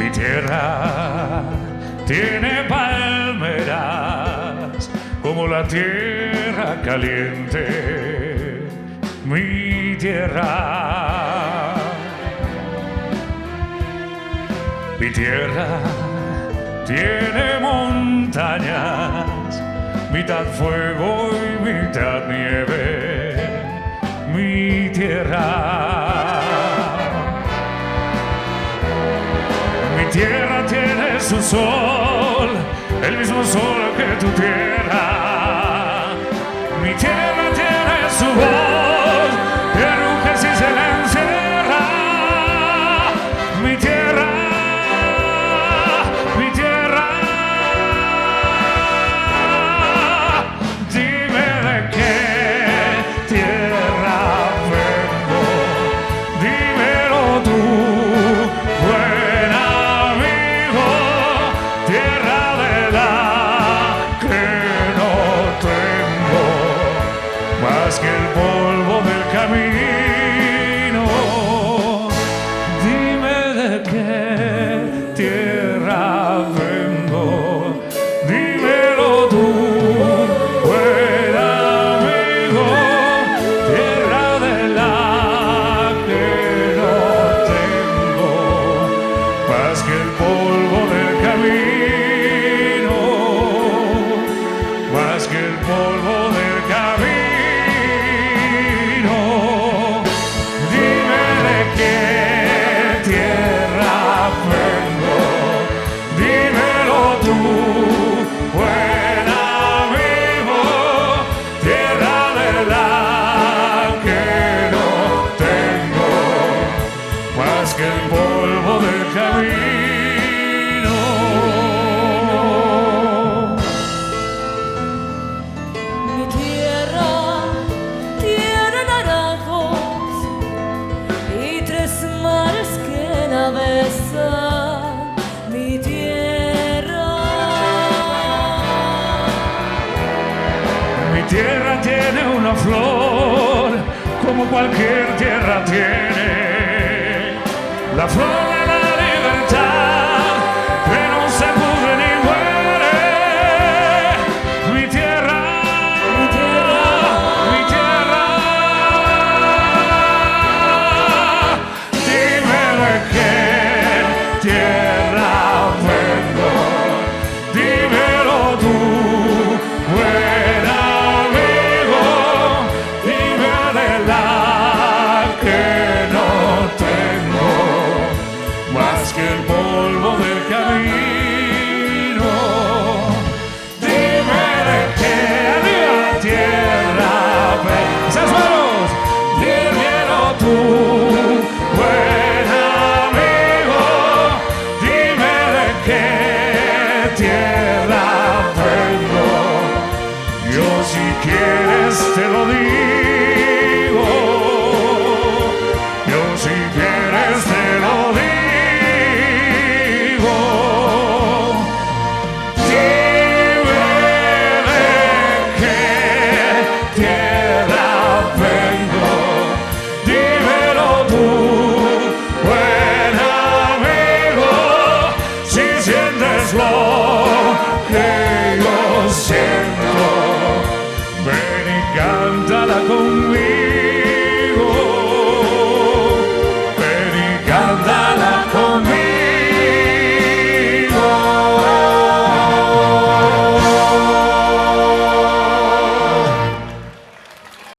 Mi tierra tiene palmeras como la tierra caliente. Mi tierra. Mi tierra tiene montañas, mitad fuego y mitad nieve. Mi tierra. Mi tierra tiene su sol, el mismo sol que tu tierra. Mi tierra tiene su voz, que ruge si se la encierra. Mi tierra, mi tierra. Dime de qué tierra vengo, dímelo tú. Más que el polvo del camino, dime de qué tierra vengo, dímelo tú, buen amigo, tierra de la que no tengo, más que el polvo del camino, más que el polvo del camino. Que el polvo del camino. Mi tierra tiene naranjos y tres mares que la besan. Mi tierra. Mi tierra tiene una flor como cualquier tierra tiene. La flor de la